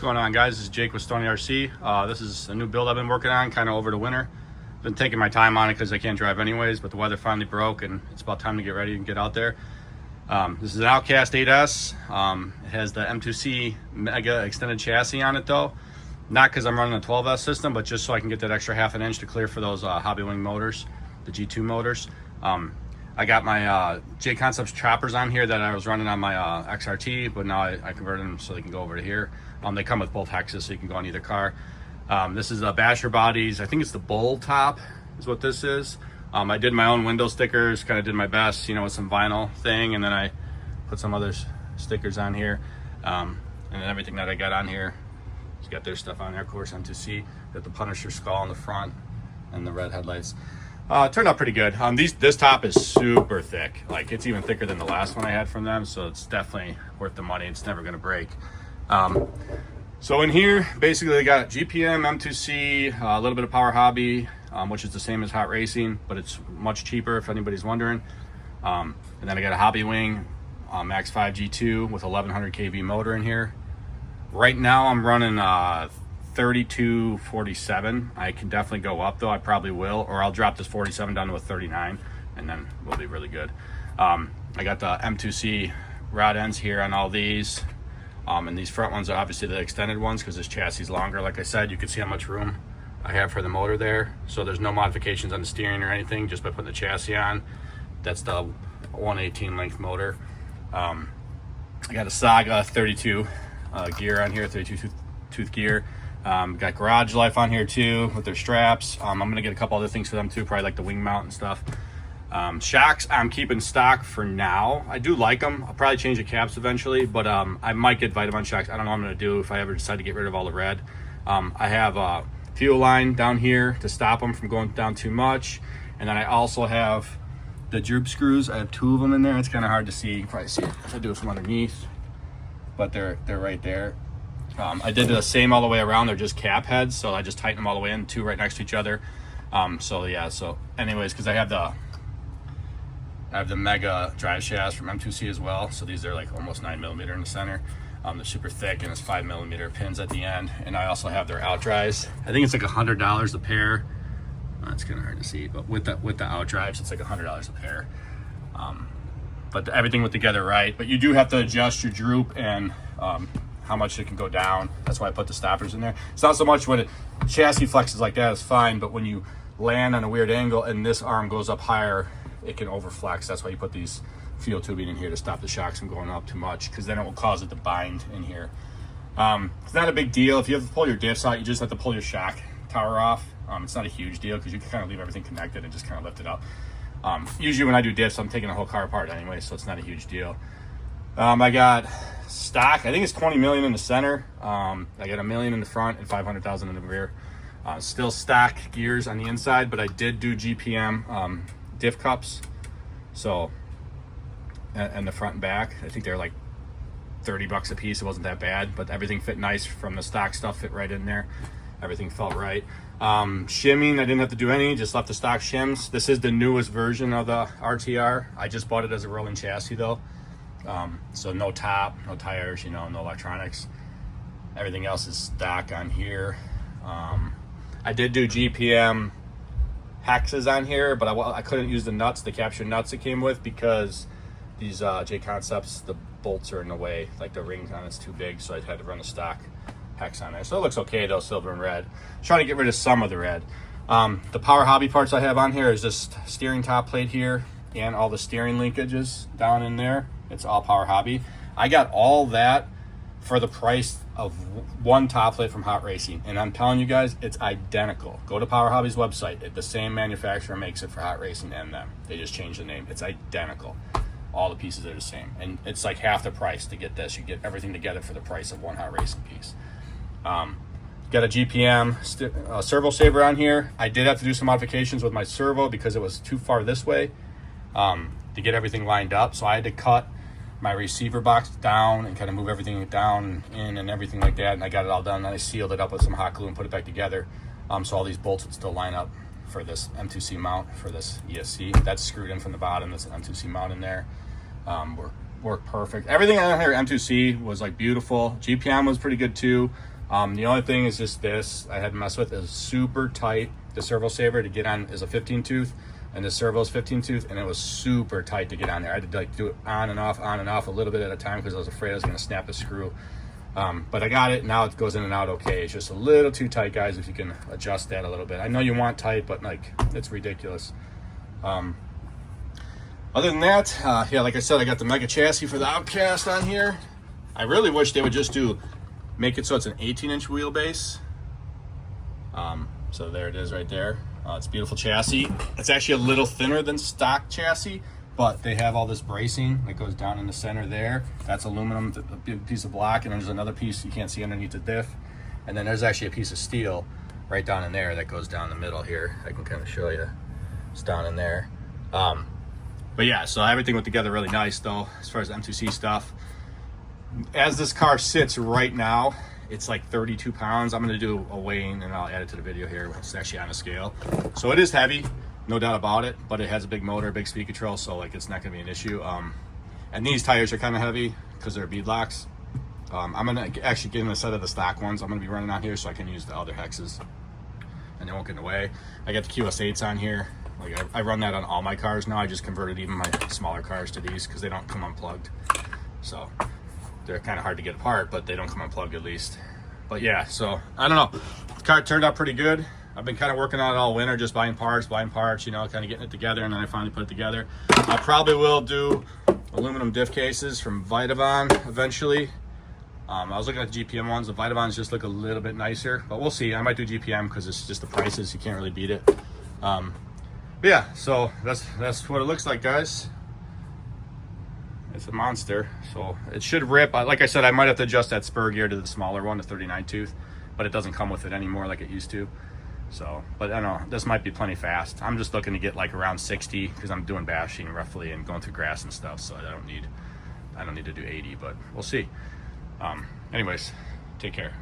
going on, guys? This is Jake with Stony RC. This is a new build I've been working on kind of over the winter. Been taking my time on it because I can't drive anyways, but the weather finally broke and it's about time to get ready and get out there. This is an Outcast 8S. It has the M2C MEGA Extended Chassis on it though. Not because I'm running a 12S system, but just so I can get that extra half an inch to clear for those hobby wing motors, the G2 motors. I got my J Concepts choppers on here that I was running on my XRT, but now I converted them so they can go over to here. They come with both hexes, so you can go on either car. This is Basher Bodies. I think it's the Bull top is what this is. I did my own window stickers, kind of did my best, you know, with some vinyl thing, and then I put some other stickers on here. And then everything that I got on here, it's got their stuff on there, of course, M2C. Got the Punisher skull on the front and the red headlights. It turned out pretty good. This top is super thick. Like, it's even thicker than the last one I had from them, so it's definitely worth the money. It's never gonna break. So in here, basically I got GPM, M2C, a little bit of Power Hobby, which is the same as Hot Racing, but it's much cheaper if anybody's wondering. And then I got a Hobby Wing, Max 5 G2 with 1100 kV motor in here. Right now I'm running 3247. I can definitely go up though. I probably will, or I'll drop this 47 down to a 39 and then we'll be really good. I got the M2C rod ends here on all these. And these front ones are obviously the extended ones because this chassis is longer. Like I said, you can see how much room I have for the motor there. So there's no modifications on the steering or anything, just by putting the chassis on. That's the 118 length motor. I got a Saga 32 gear on here, 32 tooth gear. Got Garage Life on here too with their straps. I'm gonna get a couple other things for them too, probably like the wing mount and stuff. Shocks I'm keeping stock for now. I do like them. I'll probably change the caps eventually, but I might get Vitamin shocks. I don't know what I'm gonna do if I ever decide to get rid of all the red. I have a fuel line down here to stop them from going down too much, and then I also have the droop screws. I have two of them in there. It's kind of hard to see. You can probably see it if I do it from underneath, but they're right there. I did the same all the way around. They're just cap heads, so I just tighten them all the way in, two right next to each other. So yeah, so anyways, because I have the Mega drive shafts from M2C as well. So these are like almost 9mm in the center. They're super thick and it's 5mm pins at the end. And I also have their out drives. I think it's like $100 a pair. It's kind of hard to see, but with the out drives, it's like $100 a pair. But everything went together right. But you do have to adjust your droop and how much it can go down. That's why I put the stoppers in there. It's not so much when it chassis flexes like that, it's fine. But when you land on a weird angle and this arm goes up higher, it can overflex. That's why you put these fuel tubing in here to stop the shocks from going up too much, because then it will cause it to bind in here. It's not a big deal. If you have to pull your diffs out, you just have to pull your shock tower off. It's not a huge deal because you can kind of leave everything connected and just kind of lift it up. Usually when I do diffs, I'm taking the whole car apart anyway, so it's not a huge deal. I got stock, I think it's 20 million in the center. I got $1 million in the front and 500,000 in the rear. Still stock gears on the inside, but I did do GPM diff cups, so, and the front and back, I think they're like $30 a piece. It wasn't that bad, but everything fit nice from the stock stuff, fit right in there. Everything felt right. Shimming, I didn't have to do any, just left the stock shims. This is the newest version of the RTR. I just bought it as a rolling chassis though. So no top, no tires, you know, no electronics. Everything else is stock on here. I did do GPM hexes on here, but I couldn't use the nuts, the capture nuts it came with, because these J Concepts, the bolts are in the way, like the ring on it's too big, so I had to run a stock hex on there. So it looks okay though, silver and red. Trying to get rid of some of the red. The Power Hobby parts I have on here is this steering top plate here and all the steering linkages down in there. It's all Power Hobby. I got all that for the price of one top plate from Hot Racing, and I'm telling you guys, it's identical. Go to Power Hobby's website. The same manufacturer makes it for Hot Racing and them. They just changed the name. It's identical. All the pieces are the same, and it's like half the price to get this. You get everything together for the price of one Hot Racing piece. Got a GPM servo saver on here. I did have to do some modifications with my servo because it was too far this way to get everything lined up, so I had to cut my receiver box down and kind of move everything down in and everything like that, and I got it all done, and I sealed it up with some hot glue and put it back together, so all these bolts would still line up for this M2C mount for this ESC. That's screwed in from the bottom. That's an M2C mount in there. Worked perfect. Everything on here M2C was like beautiful. GPM was pretty good too. The only thing is just this I had to mess with is super tight. The servo saver to get on is a 15 tooth, and the servo is 15 tooth, and it was super tight to get on there. I had to like do it on and off a little bit at a time because I was afraid I was going to snap the screw. But I got it. Now it goes in and out okay. It's just a little too tight, guys, if you can adjust that a little bit. I know you want tight, but like it's ridiculous. Other than that, yeah, like I said, I got the Mega Chassis for the Outcast on here. I really wish they would just make it so it's an 18-inch wheelbase. So there it is right there. It's a beautiful chassis. It's actually a little thinner than stock chassis, but they have all this bracing that goes down in the center there. That's aluminum, a big piece of block, and there's another piece you can't see underneath the diff. And then there's actually a piece of steel right down in there that goes down the middle here. I can kind of show you. It's down in there. But yeah, so everything went together really nice though, as far as M2C stuff. As this car sits right now, it's like 32 pounds. I'm gonna do a weighing and I'll add it to the video here. It's actually on a scale. So it is heavy, no doubt about it, but it has a big motor, big speed control, so like it's not gonna be an issue. And these tires are kind of heavy because they're bead locks. I'm gonna actually get in a set of the stock ones I'm gonna be running on here so I can use the other hexes and they won't get in the way. I got the QS8s on here. Like I run that on all my cars now. I just converted even my smaller cars to these because they don't come unplugged. So they're kind of hard to get apart, but they don't come unplugged at least. But yeah, so I don't know. The car turned out pretty good. I've been kind of working on it all winter, just buying parts, you know, kind of getting it together, and then I finally put it together. I probably will do aluminum diff cases from Vitavon eventually. I was looking at the GPM ones. The Vitavons just look a little bit nicer, but we'll see. I might do GPM because it's just the prices. You can't really beat it. But yeah, so that's what it looks like, guys. It's a monster, so it should rip. Like I said, I might have to adjust that spur gear to the smaller one, the 39 tooth, but it doesn't come with it anymore like it used to. So, but I don't know, this might be plenty fast. I'm just looking to get like around 60 because I'm doing bashing roughly and going through grass and stuff, so I don't need to do 80, but we'll see. Anyways, take care.